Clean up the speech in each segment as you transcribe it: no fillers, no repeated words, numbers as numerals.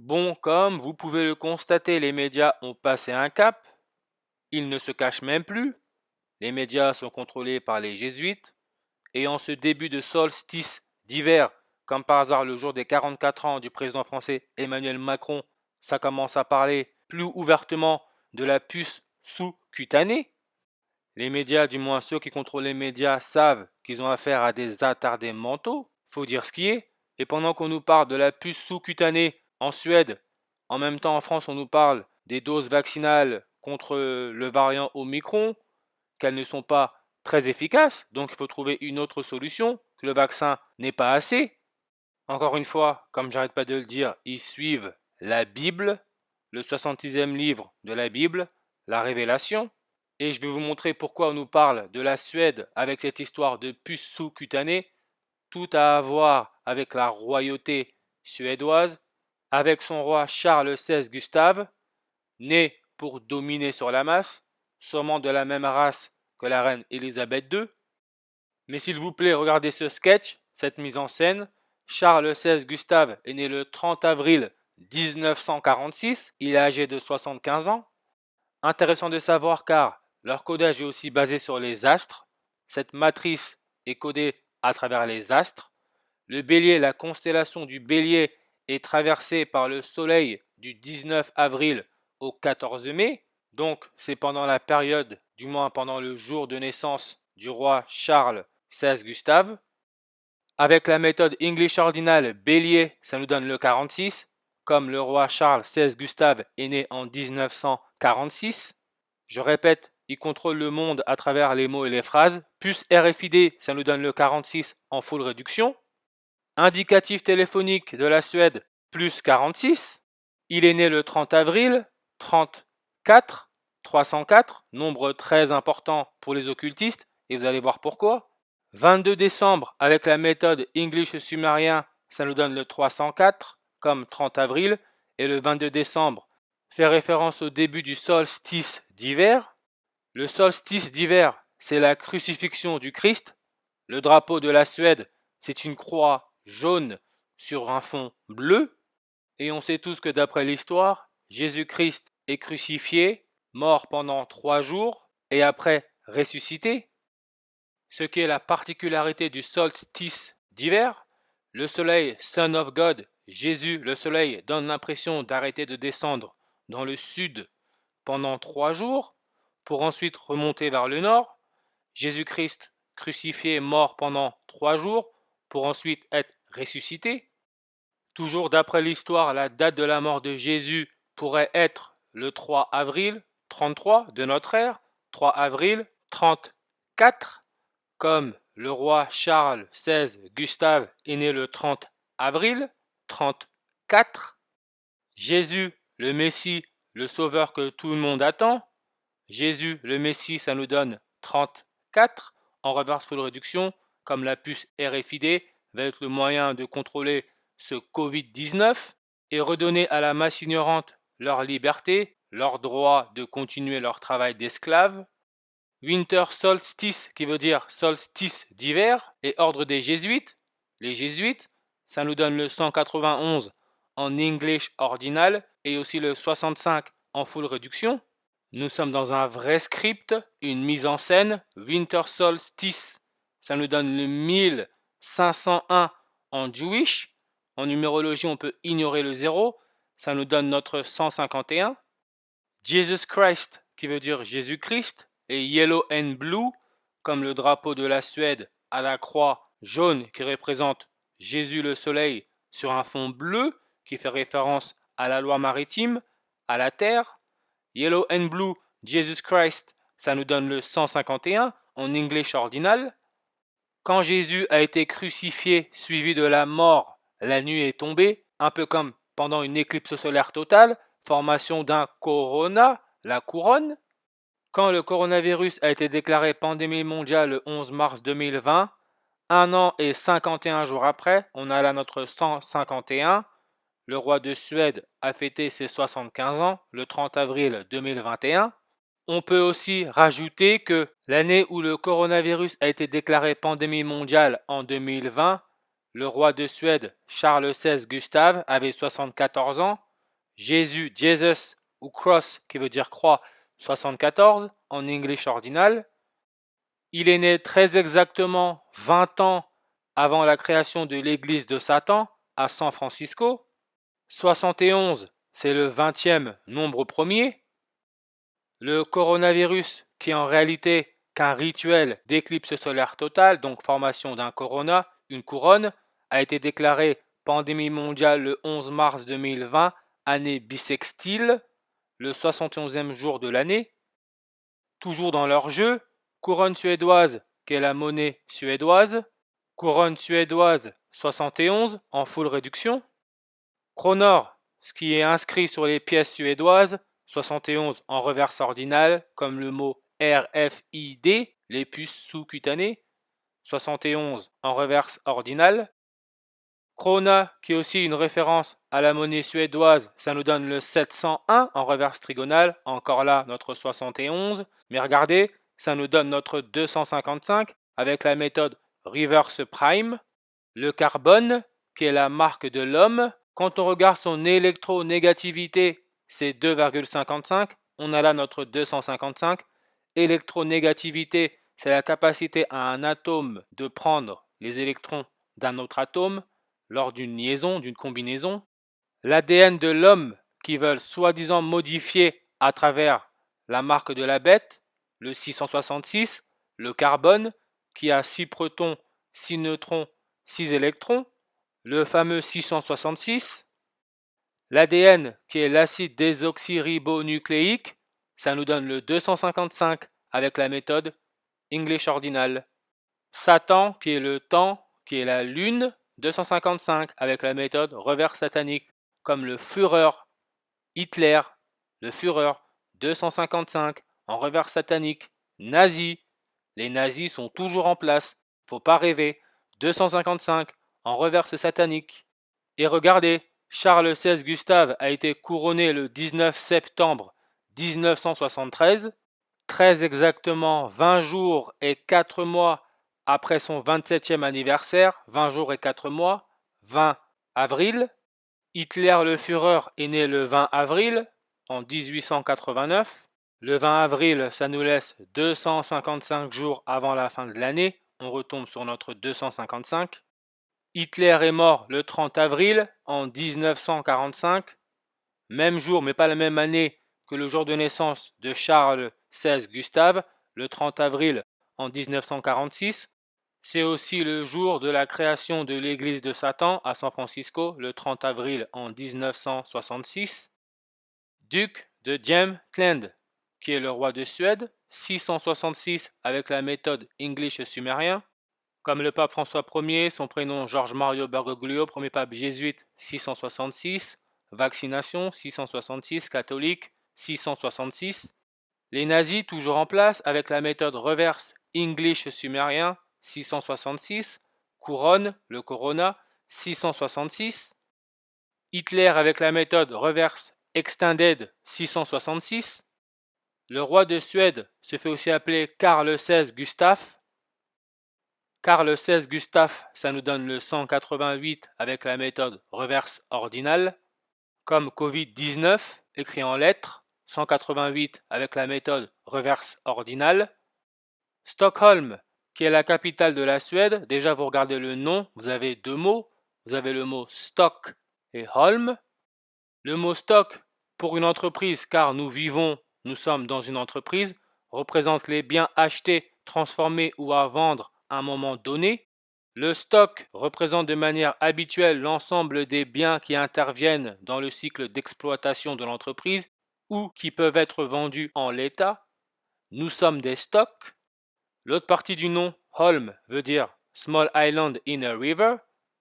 Bon, comme vous pouvez le constater, les médias ont passé un cap, ils ne se cachent même plus, les médias sont contrôlés par les jésuites, et en ce début de solstice d'hiver, comme par hasard le jour des 44 ans du président français Emmanuel Macron, ça commence à parler plus ouvertement de la puce sous-cutanée. Les médias, du moins ceux qui contrôlent les médias, savent qu'ils ont affaire à des attardés mentaux, faut dire ce qui est, et pendant qu'on nous parle de la puce sous-cutanée en Suède, en même temps en France on nous parle des doses vaccinales contre le variant Omicron, qu'elles ne sont pas très efficaces, donc il faut trouver une autre solution, que le vaccin n'est pas assez. Encore une fois, comme j'arrête pas de le dire, ils suivent la Bible, le 66e livre de la Bible, la Révélation. Et je vais vous montrer pourquoi on nous parle de la Suède avec cette histoire de puce sous-cutanée. Tout à voir avec la royauté suédoise, avec son roi Charles XVI Gustave, né pour dominer sur la masse, sûrement de la même race que la reine Elisabeth II. Mais s'il vous plaît, regardez ce sketch, cette mise en scène. Charles XVI Gustave est né le 30 avril 1946, il est âgé de 75 ans. Intéressant de savoir car leur codage est aussi basé sur les astres. Cette matrice est codée à travers les astres. Le bélier, la constellation du bélier est traversée par le soleil du 19 avril au 14 mai. Donc c'est pendant la période, du moins pendant le jour de naissance du roi Charles XVI Gustave. Avec la méthode English ordinale bélier, ça nous donne le 46. Comme le roi Charles XVI Gustave est né en 1946. Je répète, il contrôle le monde à travers les mots et les phrases. Puce RFID, ça nous donne le 46 en full réduction. Indicatif téléphonique de la Suède, plus 46. Il est né le 30 avril, 34, 304, nombre très important pour les occultistes, et vous allez voir pourquoi. 22 décembre, avec la méthode English sumérien, ça nous donne le 304, comme 30 avril, et le 22 décembre fait référence au début du solstice d'hiver. Le solstice d'hiver, c'est la crucifixion du Christ. Le drapeau de la Suède, c'est une croix jaune sur un fond bleu. Et on sait tous que d'après l'histoire, Jésus-Christ est crucifié, mort pendant 3 jours, et après ressuscité. Ce qui est la particularité du solstice d'hiver, le soleil, Son of God, Jésus, le soleil, donne l'impression d'arrêter de descendre dans le sud pendant 3 jours, pour ensuite remonter vers le nord. Jésus-Christ crucifié, mort pendant 3 jours, pour ensuite être ressuscité. Toujours d'après l'histoire, la date de la mort de Jésus pourrait être le 3 avril 33 de notre ère, 3 avril 34, comme le roi Charles XVI Gustave est né le 30 avril 34. Jésus, le Messie, le sauveur que tout le monde attend. Jésus, le Messie, ça nous donne 34. En reverse full réduction, comme la puce RFID va être le moyen de contrôler ce Covid-19 et redonner à la masse ignorante leur liberté, leur droit de continuer leur travail d'esclave. Winter Solstice, qui veut dire solstice d'hiver, et ordre des jésuites. Les jésuites, ça nous donne le 191 en English ordinal et aussi le 65 en full réduction. Nous sommes dans un vrai script, une mise en scène. Winter Solstice, ça nous donne le 1501 en Jewish. En numérologie, on peut ignorer le 0. Ça nous donne notre 151. Jesus Christ, qui veut dire Jésus-Christ, et Yellow and Blue, comme le drapeau de la Suède à la croix jaune qui représente Jésus le soleil sur un fond bleu qui fait référence à la loi maritime, à la terre. Yellow and Blue, Jesus Christ, ça nous donne le 151 en English ordinal. Quand Jésus a été crucifié suivi de la mort, la nuit est tombée, un peu comme pendant une éclipse solaire totale, formation d'un corona, la couronne. Quand le coronavirus a été déclaré pandémie mondiale le 11 mars 2020, un an et 51 jours après, on a là notre 151. Le roi de Suède a fêté ses 75 ans le 30 avril 2021. On peut aussi rajouter que l'année où le coronavirus a été déclaré pandémie mondiale en 2020, le roi de Suède, Charles XVI Gustave, avait 74 ans. Jésus, Jesus ou cross qui veut dire croix, 74 en English ordinal. Il est né très exactement 20 ans avant la création de l'église de Satan à San Francisco. 71, c'est le 20e nombre premier. Le coronavirus, qui est en réalité qu'un rituel d'éclipse solaire totale, donc formation d'un corona, une couronne, a été déclaré pandémie mondiale le 11 mars 2020, année bissextile, le 71e jour de l'année. Toujours dans leur jeu, couronne suédoise, qui est la monnaie suédoise, couronne suédoise 71 en full réduction, Kronor, ce qui est inscrit sur les pièces suédoises, 71 en reverse ordinal, comme le mot RFID, les puces sous-cutanées, 71 en reverse ordinal. Krona, qui est aussi une référence à la monnaie suédoise, ça nous donne le 701 en reverse trigonale, encore là notre 71, mais regardez, ça nous donne notre 255 avec la méthode reverse prime. Le carbone, qui est la marque de l'homme, quand on regarde son électronégativité, c'est 2,55, on a là notre 255. Électronégativité, c'est la capacité à un atome de prendre les électrons d'un autre atome lors d'une liaison, d'une combinaison. L'ADN de l'homme qui veulent soi-disant modifier à travers la marque de la bête, le 666, le carbone qui a 6 protons, 6 neutrons, 6 électrons, le fameux 666. L'ADN qui est l'acide désoxyribonucléique, ça nous donne le 255 avec la méthode English ordinal. Satan qui est le temps, qui est la lune, 255 avec la méthode reverse satanique, comme le Führer, Hitler, le Führer, 255 en reverse satanique, nazi, les nazis sont toujours en place, faut pas rêver, 255 en reverse satanique. Et regardez, Charles XVI Gustave a été couronné le 19 septembre 1973, très exactement 20 jours et 4 mois après son 27e anniversaire, 20 jours et 4 mois, 20 avril. Hitler le Führer est né le 20 avril en 1889. Le 20 avril, ça nous laisse 255 jours avant la fin de l'année. On retombe sur notre 255. Hitler est mort le 30 avril en 1945. Même jour, mais pas la même année que le jour de naissance de Charles XVI Gustave, le 30 avril en 1946. C'est aussi le jour de la création de l'église de Satan à San Francisco, le 30 avril en 1966. Duc de Jämtland, qui est le roi de Suède, 666 avec la méthode English sumérien. Comme le pape François Ier, son prénom Georges Mario Bergoglio, premier pape jésuite, 666. Vaccination, 666. Catholique, 666. Les nazis, toujours en place, avec la méthode reverse English sumérien, 666. Couronne, le corona, 666. Hitler avec la méthode reverse extended, 666. Le roi de Suède se fait aussi appeler Karl XVI Gustaf. Karl XVI Gustaf, ça nous donne le 188 avec la méthode reverse ordinale. Comme Covid-19, écrit en lettres, 188 avec la méthode reverse ordinale. Stockholm, qui est la capitale de la Suède, déjà vous regardez le nom, vous avez deux mots, vous avez le mot stock et holm. Le mot stock, pour une entreprise, car nous sommes dans une entreprise, représente les biens achetés, transformés ou à vendre à un moment donné. Le stock représente de manière habituelle l'ensemble des biens qui interviennent dans le cycle d'exploitation de l'entreprise ou qui peuvent être vendus en l'état. Nous sommes des stocks. L'autre partie du nom, Holm, veut dire Small Island in a River,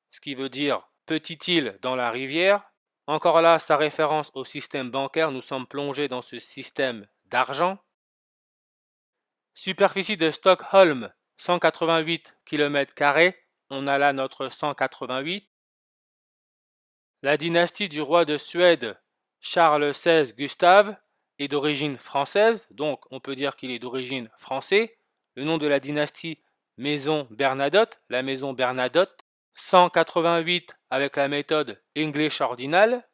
ce qui veut dire petite île dans la rivière. Encore là, sa référence au système bancaire, nous sommes plongés dans ce système d'argent. Superficie de Stockholm, 188 km², on a là notre 188. La dynastie du roi de Suède, Charles XVI Gustave, est d'origine française, donc on peut dire qu'il est d'origine française. Le nom de la dynastie, Maison Bernadotte, la maison Bernadotte. 188 avec la méthode English ordinale.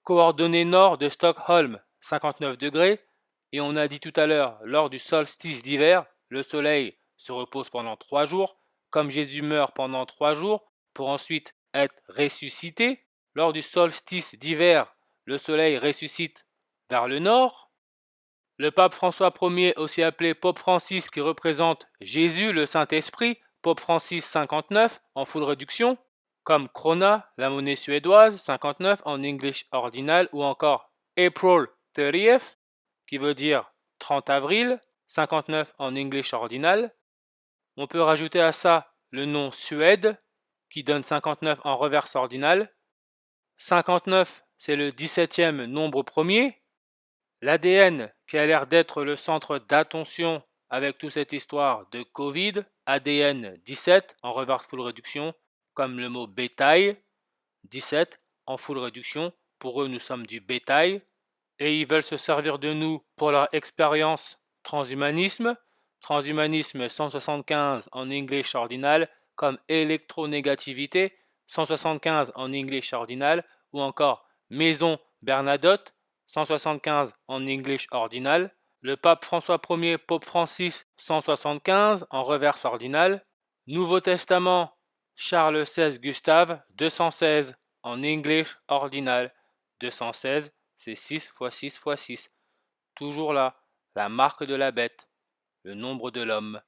Coordonnées nord de Stockholm, 59 degrés. Et on a dit tout à l'heure, lors du solstice d'hiver, le soleil se repose pendant 3 jours, comme Jésus meurt pendant 3 jours, pour ensuite être ressuscité. Lors du solstice d'hiver, le soleil ressuscite vers le nord. Le pape François Ier, aussi appelé Pope Francis, qui représente Jésus, le Saint-Esprit, Pope Francis 59, en full réduction, comme krona, la monnaie suédoise, 59 en English ordinal, ou encore April 30th, qui veut dire 30 avril, 59 en English ordinal. On peut rajouter à ça le nom Suède, qui donne 59 en reverse ordinal. 59, c'est le 17e nombre premier. L'ADN, qui a l'air d'être le centre d'attention avec toute cette histoire de Covid, ADN 17 en reverse full réduction, comme le mot bétail, 17 en full réduction, pour eux nous sommes du bétail, et ils veulent se servir de nous pour leur expérience transhumanisme, transhumanisme 175 en English ordinal, comme électronégativité, 175 en English ordinal, ou encore maison Bernadotte, 175 en English ordinal, le pape François Ier, Pope Francis, 175 en reverse ordinal, Nouveau Testament, Charles XVI Gustave, 216 en English ordinal, 216, c'est 6 x 6 x 6. Toujours là, la marque de la bête, le nombre de l'homme.